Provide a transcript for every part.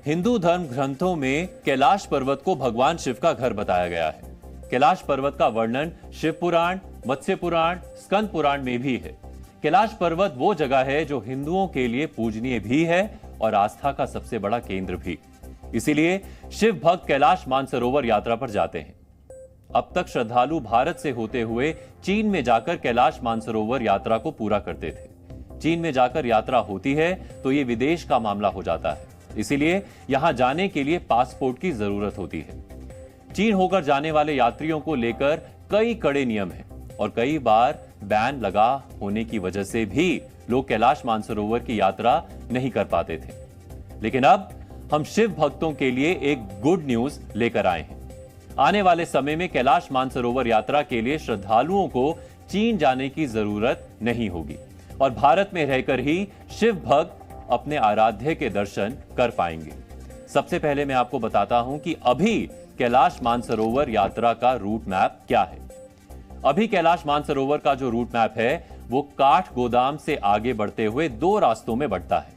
हिंदू धर्म ग्रंथों में कैलाश पर्वत को भगवान शिव का घर बताया गया है। कैलाश पर्वत का वर्णन शिव पुराण, मत्स्य पुराण, स्कंद पुराण में भी है। कैलाश पर्वत वो जगह है जो हिंदुओं के लिए पूजनीय भी है और आस्था का सबसे बड़ा केंद्र भी। इसीलिए शिव भक्त कैलाश मानसरोवर यात्रा पर जाते हैं। अब तक श्रद्धालु भारत से होते हुए चीन में जाकर कैलाश मानसरोवर यात्रा को पूरा करते थे। चीन में जाकर यात्रा होती है तो ये विदेश का मामला हो जाता है। इसीलिए यहां जाने के लिए पासपोर्ट की जरूरत होती है। चीन होकर जाने वाले यात्रियों को लेकर कई कड़े नियम हैं और कई बार बैन लगा होने की वजह से भी लोग कैलाश मानसरोवर की यात्रा नहीं कर पाते थे। लेकिन अब हम शिव भक्तों के लिए एक गुड न्यूज लेकर आए हैं। आने वाले समय में कैलाश मानसरोवर यात्रा के लिए श्रद्धालुओं को चीन जाने की जरूरत नहीं होगी और भारत में रहकर ही शिव भक्त अपने आराध्य के दर्शन कर पाएंगे। सबसे पहले मैं आपको बताता हूं कि अभी कैलाश मानसरोवर यात्रा का रूट मैप क्या है। अभी कैलाश मानसरोवर का जो रूट मैप है वो काठ गोदाम से आगे बढ़ते हुए दो रास्तों में बढ़ता है।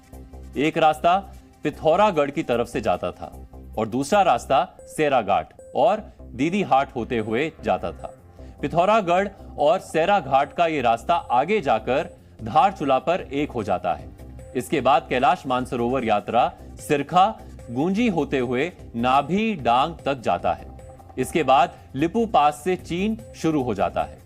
एक रास्ता पिथौरागढ़ की तरफ से जाता था और दूसरा रास्ता सेराघाट और दीदी हाट होते हुए जाता था। पिथौरागढ़ और सेराघाट का ये रास्ता आगे जाकर धारचूला पर एक हो जाता है। इसके बाद कैलाश मानसरोवर यात्रा सिरखा गूंजी होते हुए नाभी डांग तक जाता है। इसके बाद लिपू पास से चीन शुरू हो जाता है।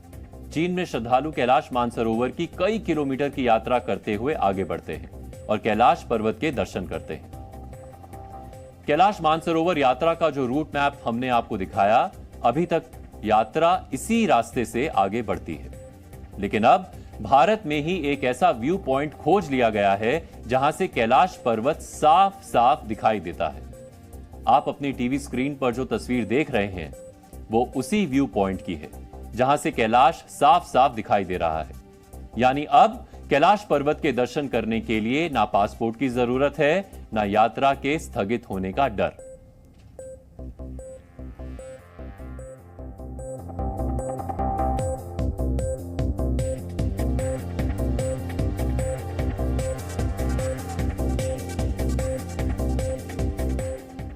चीन में श्रद्धालु कैलाश मानसरोवर की कई किलोमीटर की यात्रा करते हुए आगे बढ़ते हैं और कैलाश पर्वत के दर्शन करते हैं। कैलाश मानसरोवर यात्रा का जो रूट मैप हमने आपको दिखाया, अभी तक यात्रा इसी रास्ते से आगे बढ़ती है। लेकिन अब भारत में ही एक ऐसा व्यू पॉइंट खोज लिया गया है जहां से कैलाश पर्वत साफ साफ दिखाई देता है। आप अपनी टीवी स्क्रीन पर जो तस्वीर देख रहे हैं वो उसी व्यू पॉइंट की है जहां से कैलाश साफ साफ दिखाई दे रहा है। यानी अब कैलाश पर्वत के दर्शन करने के लिए ना पासपोर्ट की जरूरत है, ना यात्रा के स्थगित होने का डर।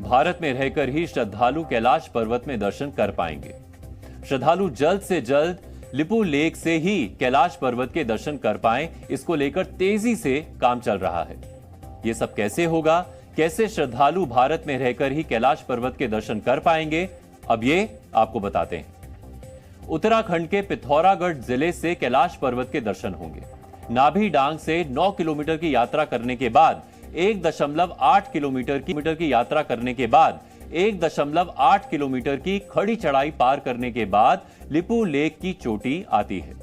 भारत में रहकर ही श्रद्धालु कैलाश पर्वत में दर्शन कर पाएंगे। श्रद्धालु जल्द से जल्द लिपू लेक से ही कैलाश पर्वत के दर्शन कर पाएं, इसको लेकर तेजी से काम चल रहा है। यह सब कैसे होगा, कैसे श्रद्धालु भारत में रहकर ही कैलाश पर्वत के दर्शन कर पाएंगे, अब ये आपको बताते हैं। उत्तराखंड के पिथौरागढ़ जिले से कैलाश पर्वत के दर्शन होंगे। नाभी डांग से 9 किलोमीटर की यात्रा करने के बाद 1.8 किलोमीटर की यात्रा करने के बाद 1.8 किलोमीटर की खड़ी चढ़ाई पार करने के बाद लिपू लेक की चोटी आती है।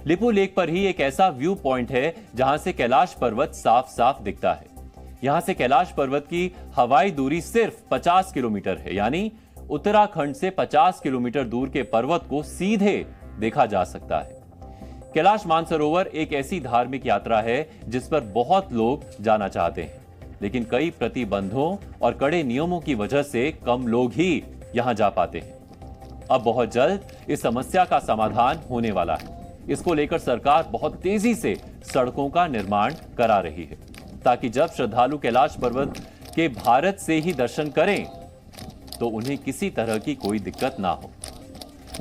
लिपू लेक पर ही एक ऐसा व्यू पॉइंट है जहां से कैलाश पर्वत साफ साफ दिखता है। यहां से कैलाश पर्वत की हवाई दूरी सिर्फ 50 किलोमीटर है, यानी उत्तराखंड से 50 किलोमीटर दूर के पर्वत को सीधे देखा जा सकता है। कैलाश मानसरोवर एक ऐसी धार्मिक यात्रा है जिस पर बहुत लोग जाना चाहते हैं, लेकिन कई प्रतिबंधों और कड़े नियमों की वजह से कम लोग ही यहां जा पाते हैं। अब बहुत जल्द इस समस्या का समाधान होने वाला है। इसको लेकर सरकार बहुत तेजी से सड़कों का निर्माण करा रही है ताकि जब श्रद्धालु कैलाश पर्वत के भारत से ही दर्शन करें तो उन्हें किसी तरह की कोई दिक्कत ना हो।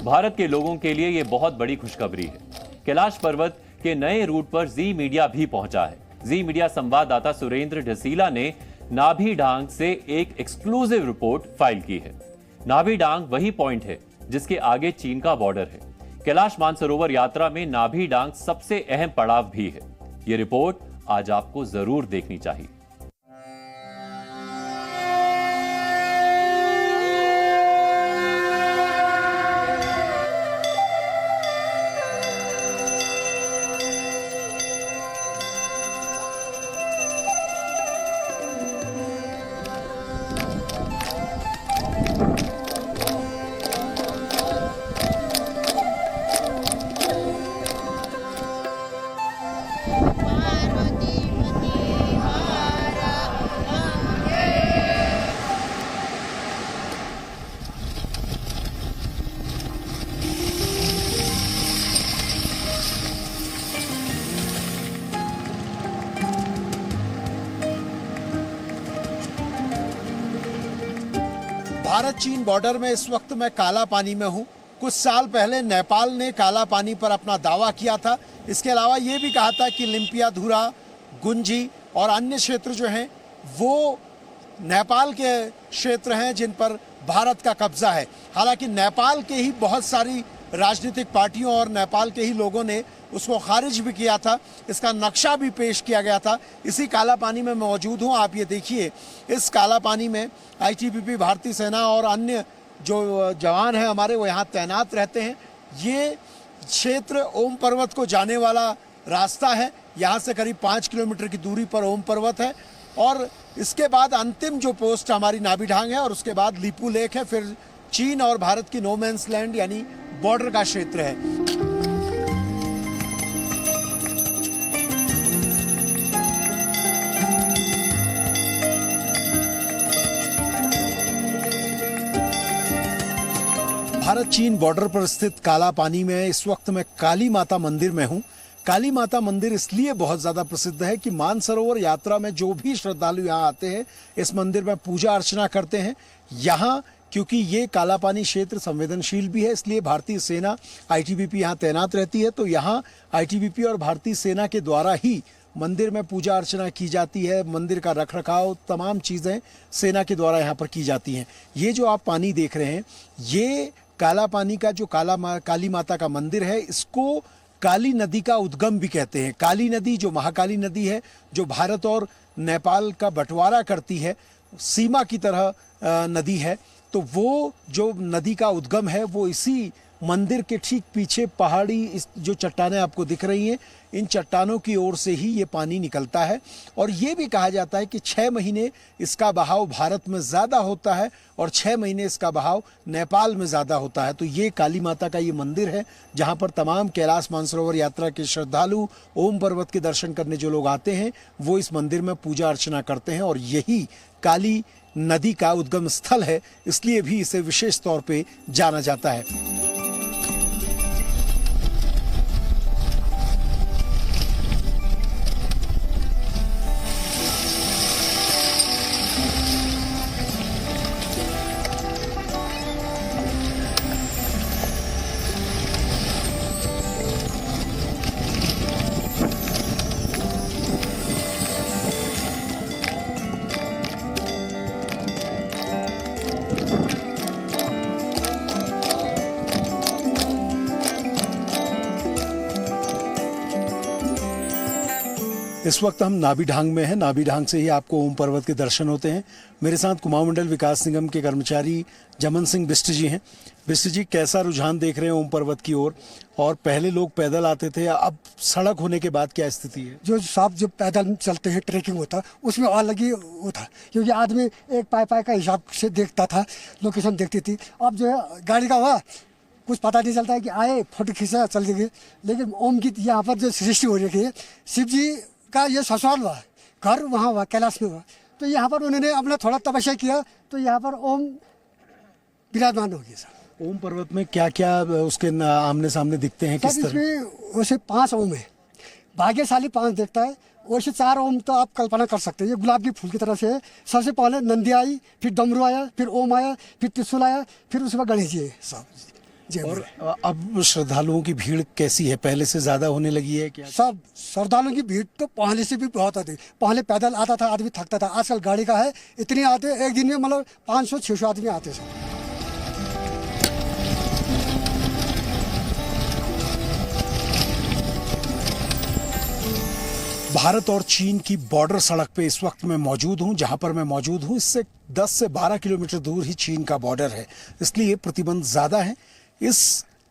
भारत के लोगों के लिए यह बहुत बड़ी खुशखबरी है। कैलाश पर्वत के नए रूट पर जी मीडिया भी पहुंचा है। जी मीडिया संवाददाता सुरेंद्र ढसीला ने नाभी डांग से एक एक्सक्लूसिव रिपोर्ट फाइल की है। नाभी डांग वही पॉइंट है जिसके आगे चीन का बॉर्डर है। कैलाश मानसरोवर यात्रा में नाभी डांग सबसे अहम पड़ाव भी है। यह रिपोर्ट आज आपको जरूर देखनी चाहिए। पार्वती पति भारत चीन बॉर्डर में इस वक्त मैं काला पानी में हूँ। कुछ साल पहले नेपाल ने काला पानी पर अपना दावा किया था। इसके अलावा ये भी कहा था कि लिम्पियाधुरा, गुंजी और अन्य क्षेत्र जो हैं वो नेपाल के क्षेत्र हैं जिन पर भारत का कब्जा है। हालांकि नेपाल के ही बहुत सारी राजनीतिक पार्टियों और नेपाल के ही लोगों ने उसको खारिज भी किया था। इसका नक्शा भी पेश किया गया था। इसी काला पानी में मौजूद हूँ। आप ये देखिए, इस काला पानी में आईटीबीपी, भारतीय सेना और अन्य जो जवान हैं हमारे वो यहाँ तैनात रहते हैं। ये क्षेत्र ओम पर्वत को जाने वाला रास्ता है। यहाँ से करीब 5 किलोमीटर की दूरी पर ओम पर्वत है और इसके बाद अंतिम जो पोस्ट हमारी नाभिढांग है और उसके बाद लीपू लेक है। फिर चीन और भारत की नो मैंस लैंड यानी बॉर्डर का क्षेत्र है। भारत चीन बॉर्डर पर स्थित काला पानी में इस वक्त मैं काली माता मंदिर में हूं। काली माता मंदिर इसलिए बहुत ज़्यादा प्रसिद्ध है कि मानसरोवर यात्रा में जो भी श्रद्धालु यहाँ आते हैं इस मंदिर में पूजा अर्चना करते हैं। यहाँ क्योंकि ये काला पानी क्षेत्र संवेदनशील भी है, इसलिए भारतीय सेना आईटीबीपी यहाँ तैनात रहती है। तो यहाँ आईटीबीपी और भारतीय सेना के द्वारा ही मंदिर में पूजा अर्चना की जाती है। मंदिर का रखरखाव, तमाम चीज़ें सेना के द्वारा यहाँ पर की जाती हैं। ये जो आप पानी देख रहे हैं, ये काला पानी का जो काली माता का मंदिर है, इसको काली नदी का उद्गम भी कहते हैं। काली नदी जो महाकाली नदी है, जो भारत और नेपाल का बंटवारा करती है, सीमा की तरह नदी है। तो वो जो नदी का उद्गम है वो इसी मंदिर के ठीक पीछे पहाड़ी इस जो चट्टानें आपको दिख रही हैं, इन चट्टानों की ओर से ही ये पानी निकलता है। और ये भी कहा जाता है कि 6 महीने इसका बहाव भारत में ज़्यादा होता है और 6 महीने इसका बहाव नेपाल में ज़्यादा होता है। तो ये काली माता का ये मंदिर है जहाँ पर तमाम कैलाश मानसरोवर यात्रा के श्रद्धालु, ओम पर्वत के दर्शन करने जो लोग आते हैं वो इस मंदिर में पूजा अर्चना करते हैं। और यही काली नदी का उद्गम स्थल है, इसलिए भी इसे विशेष तौर पे जाना जाता है। इस वक्त हम नाभिढांग में हैं। नाभिढांग से ही आपको ओम पर्वत के दर्शन होते हैं। मेरे साथ कुमाऊं मंडल विकास निगम के कर्मचारी जमन सिंह बिष्ट जी हैं। बिष्ट जी, कैसा रुझान देख रहे हैं ओम पर्वत की ओर? और पहले लोग पैदल आते थे, अब सड़क होने के बाद क्या स्थिति है? जो साहब जो पैदल चलते हैं, ट्रैकिंग होता उसमें अलग ही वो था, क्योंकि आदमी एक पाई का हिसाब से देखता था, लोकेशन देखती थी। अब जो है गाड़ी का हुआ कुछ पता नहीं चलता है कि आए फोटो खींचा चल गए। लेकिन ओम की यहाँ पर जो सृष्टि हो रही है, शिव जी का ये ससुराल हुआ, घर वहाँ हुआ, कैलाश में हुआ। तो यहाँ पर उन्होंने अपना थोड़ा तपस्या किया तो यहाँ पर ओम विराजमान हो गया। सर, ओम पर्वत में क्या क्या उसके आमने सामने दिखते हैं? किस तरह? इसमें वैसे 5 ओम है, भाग्यशाली 5 देखता है। वैसे 4 ओम तो आप कल्पना कर सकते हैं, ये गुलाब के फूल की तरह से है। सबसे पहले नंदी आई, फिर डमरू आया, फिर ओम आया, फिर त्रिशूल आया, फिर उसके बाद गणेश जी सब। और अब श्रद्धालुओं की भीड़ कैसी है? पहले से ज्यादा होने लगी है क्या? सब श्रद्धालुओं की भीड़ तो पहले से भी बहुत आती। पहले पैदल आता था, आदमी थकता था। आजकल गाड़ी का है, इतने आते, एक दिन में मतलब 500-600 आदमी आते हैं। भारत और चीन की बॉर्डर सड़क पे इस वक्त मैं मौजूद हूं। जहां पर मैं मौजूद हूं इससे 10 से 12 किलोमीटर दूर ही चीन का बॉर्डर है, इसलिए प्रतिबंध ज्यादा है। इस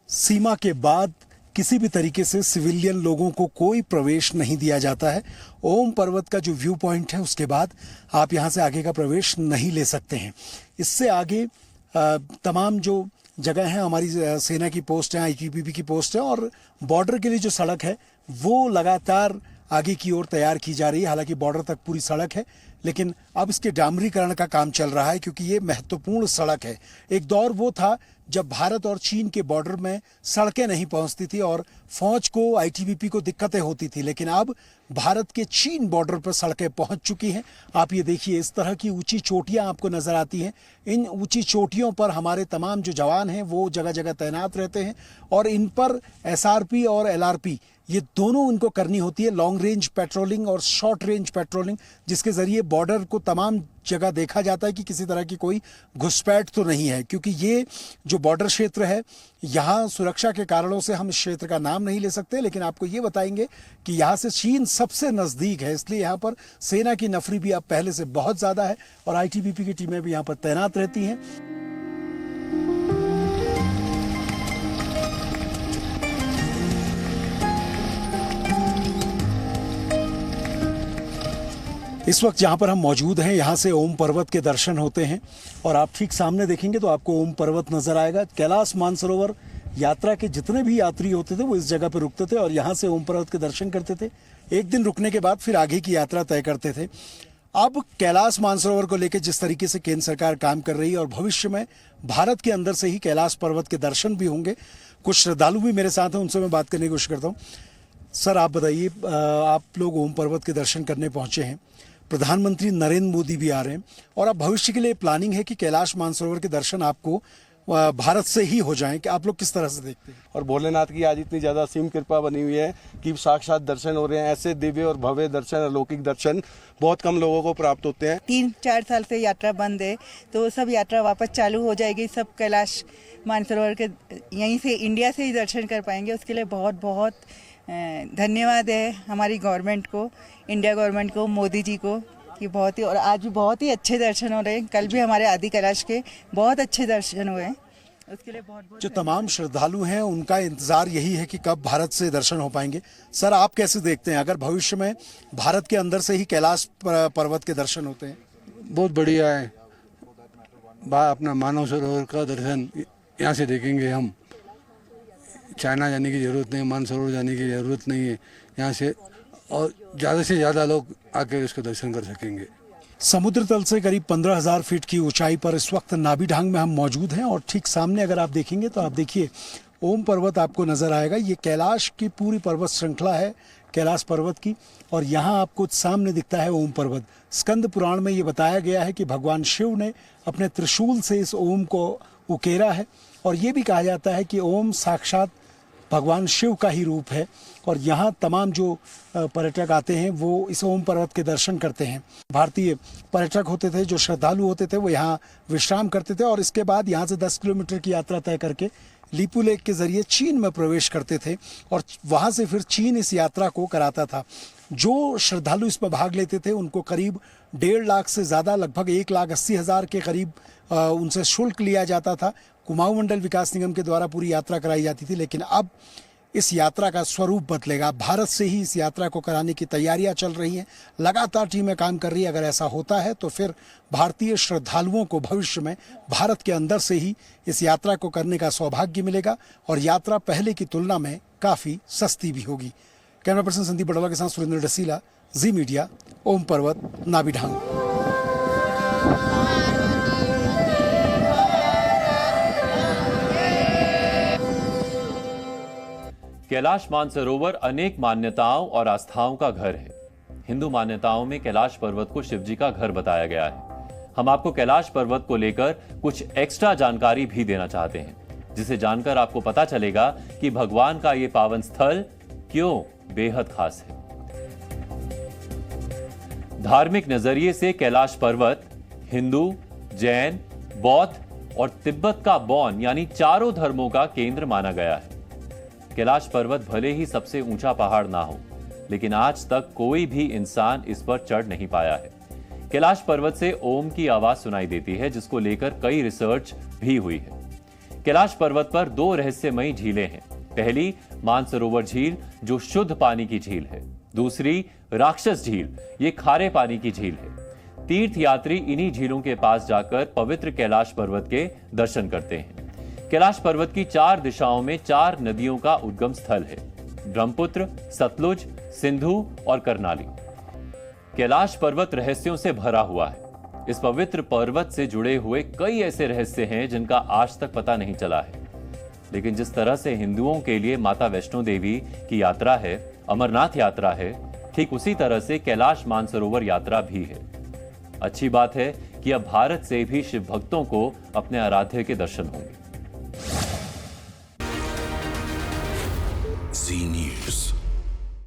सीमा के बाद किसी भी तरीके से सिविलियन लोगों को कोई प्रवेश नहीं दिया जाता है। ओम पर्वत का जो व्यू पॉइंट है उसके बाद आप यहाँ से आगे का प्रवेश नहीं ले सकते हैं। इससे आगे तमाम जो जगह हैं हमारी सेना की पोस्ट है, आईटीबीपी की पोस्ट है, और बॉर्डर के लिए जो सड़क है वो लगातार आगे की ओर तैयार की जा रही है। हालांकि बॉर्डर तक पूरी सड़क है, लेकिन अब इसके डामरीकरण का काम चल रहा है, क्योंकि ये महत्वपूर्ण सड़क है। एक दौर वो था जब भारत और चीन के बॉर्डर में सड़कें नहीं पहुंचती थी और फौज को, आईटीबीपी को दिक्कतें होती थी, लेकिन अब भारत के चीन बॉर्डर पर सड़कें पहुंच चुकी हैं। आप ये देखिए, इस तरह की ऊंची चोटियां आपको नजर आती हैं। इन ऊंची चोटियों पर हमारे तमाम जो जवान हैं वो जगह जगह तैनात रहते हैं और इन पर एसआरपी और एलआरपी ये दोनों उनको करनी होती है, लॉन्ग रेंज पेट्रोलिंग और शॉर्ट रेंज पेट्रोलिंग, जिसके जरिए बॉर्डर को तमाम जगह देखा जाता है कि किसी तरह की कोई घुसपैठ तो नहीं है। क्योंकि ये जो बॉर्डर क्षेत्र है, यहाँ सुरक्षा के कारणों से हम इस क्षेत्र का नाम नहीं ले सकते, लेकिन आपको ये बताएंगे कि यहाँ से चीन सबसे नज़दीक है, इसलिए यहाँ पर सेना की नफरी भी अब पहले से बहुत ज़्यादा है और आईटीबीपी की टीमें भी यहाँ पर तैनात रहती हैं। इस वक्त जहाँ पर हम मौजूद हैं, यहाँ से ओम पर्वत के दर्शन होते हैं और आप ठीक सामने देखेंगे तो आपको ओम पर्वत नजर आएगा। कैलाश मानसरोवर यात्रा के जितने भी यात्री होते थे वो इस जगह पर रुकते थे और यहाँ से ओम पर्वत के दर्शन करते थे। एक दिन रुकने के बाद फिर आगे की यात्रा तय करते थे। अब कैलाश मानसरोवर को लेकर जिस तरीके से केंद्र सरकार काम कर रही है और भविष्य में भारत के अंदर से ही कैलाश पर्वत के दर्शन भी होंगे। कुछ श्रद्धालु भी मेरे साथ हैं, उनसे मैं बात करने की कोशिश करता हूँ। सर, आप बताइए, आप लोग ओम पर्वत के दर्शन करने पहुंचे हैं, प्रधानमंत्री नरेंद्र मोदी भी आ रहे हैं और अब भविष्य के लिए प्लानिंग है कि कैलाश मानसरोवर के दर्शन आपको भारत से ही हो जाएं, कि आप लोग किस तरह से देखते हैं? और भोलेनाथ की आज इतनी ज़्यादा असीम कृपा बनी हुई है कि साक्षात दर्शन हो रहे हैं। ऐसे दिव्य और भव्य दर्शन, अलौकिक दर्शन बहुत कम लोगों को प्राप्त होते हैं। 3-4 साल से यात्रा बंद है, तो सब यात्रा वापस चालू हो जाएगी। सब कैलाश मानसरोवर के यहीं से, इंडिया से ही दर्शन कर पाएंगे। उसके लिए बहुत बहुत धन्यवाद है हमारी गवर्नमेंट को, इंडिया गवर्नमेंट को, मोदी जी को, कि बहुत ही, और आज भी बहुत ही अच्छे दर्शन हो रहे हैं। कल भी हमारे आदि कैलाश के बहुत अच्छे दर्शन हुए हैं। उसके लिए बहुत बहुत जो तमाम श्रद्धालु हैं उनका इंतजार यही है कि कब भारत से दर्शन हो पाएंगे। सर, आप कैसे देखते हैं, अगर भविष्य में भारत के अंदर से ही कैलाश पर्वत के दर्शन होते हैं? बहुत बढ़िया है। अपना मानव सरोवर का दर्शन यहाँ से देखेंगे हम। चाइना जाने की ज़रूरत नहीं, मानसरोवर जाने की ज़रूरत नहीं है यहाँ से, और ज़्यादा से ज़्यादा लोग आके उसका दर्शन कर सकेंगे। समुद्र तल से करीब 15,000 फीट की ऊंचाई पर इस वक्त नाभिढांग में हम मौजूद हैं और ठीक सामने अगर आप देखेंगे तो आप देखिए ओम पर्वत आपको नजर आएगा। ये कैलाश की पूरी पर्वत श्रृंखला है कैलाश पर्वत की, और यहाँ आपको सामने दिखता है ओम पर्वत। स्कंद पुराण में ये बताया गया है कि भगवान शिव ने अपने त्रिशूल से इस ओम को उकेरा है और ये भी कहा जाता है कि ओम साक्षात भगवान शिव का ही रूप है। और यहाँ तमाम जो पर्यटक आते हैं वो इस ओम पर्वत के दर्शन करते हैं। भारतीय पर्यटक होते थे, जो श्रद्धालु होते थे, वो यहाँ विश्राम करते थे और इसके बाद यहाँ से 10 किलोमीटर की यात्रा तय करके लीपू लेक के जरिए चीन में प्रवेश करते थे और वहाँ से फिर चीन इस यात्रा को कराता था। जो श्रद्धालु इसमें भाग लेते थे उनको करीब 1.5 लाख से ज़्यादा, लगभग 1,80,000 के करीब उनसे शुल्क लिया जाता था। कुमाऊं मंडल विकास निगम के द्वारा पूरी यात्रा कराई जाती थी, लेकिन अब इस यात्रा का स्वरूप बदलेगा। भारत से ही इस यात्रा को कराने की तैयारियां चल रही हैं, लगातार टीमें काम कर रही है। अगर ऐसा होता है तो फिर भारतीय श्रद्धालुओं को भविष्य में भारत के अंदर से ही इस यात्रा को करने का सौभाग्य मिलेगा और यात्रा पहले की तुलना में काफ़ी सस्ती भी होगी। कैमरा पर्सन संदीप बड़ौला के साथ सुरेंद्र डसीला, जी मीडिया, ओम पर्वत, नाभिढांग। कैलाश मानसरोवर अनेक मान्यताओं और आस्थाओं का घर है। हिंदू मान्यताओं में कैलाश पर्वत को शिवजी का घर बताया गया है। हम आपको कैलाश पर्वत को लेकर कुछ एक्स्ट्रा जानकारी भी देना चाहते हैं, जिसे जानकर आपको पता चलेगा कि भगवान का ये पावन स्थल क्यों बेहद खास है। धार्मिक नजरिए से कैलाश पर्वत हिंदू, जैन, बौद्ध और तिब्बत का बौन यानी चारों धर्मों का केंद्र माना गया है। कैलाश पर्वत भले ही सबसे ऊंचा पहाड़ ना हो, लेकिन आज तक कोई भी इंसान इस पर चढ़ नहीं पाया है। कैलाश पर्वत से ओम की आवाज सुनाई देती है, जिसको लेकर कई रिसर्च भी हुई है। कैलाश पर्वत पर 2 रहस्यमयी झीलें हैं। पहली मानसरोवर झील, जो शुद्ध पानी की झील है। दूसरी राक्षस झील, ये खारे पानी की झील है। तीर्थयात्री इन्हीं झीलों के पास जाकर पवित्र कैलाश पर्वत के दर्शन करते हैं। कैलाश पर्वत की 4 दिशाओं में 4 नदियों का उद्गम स्थल है। ब्रह्मपुत्र, सतलुज, सिंधु और करनाली। कैलाश पर्वत रहस्यों से भरा हुआ है। इस पवित्र पर्वत से जुड़े हुए कई ऐसे रहस्य हैं जिनका आज तक पता नहीं चला है। लेकिन जिस तरह से हिंदुओं के लिए माता वैष्णो देवी की यात्रा है, अमरनाथ यात्रा है, ठीक उसी तरह से कैलाश मानसरोवर यात्रा भी है। अच्छी बात है कि अब भारत से भी शिव भक्तों को अपने आराध्य के दर्शन होंगे। Zee News.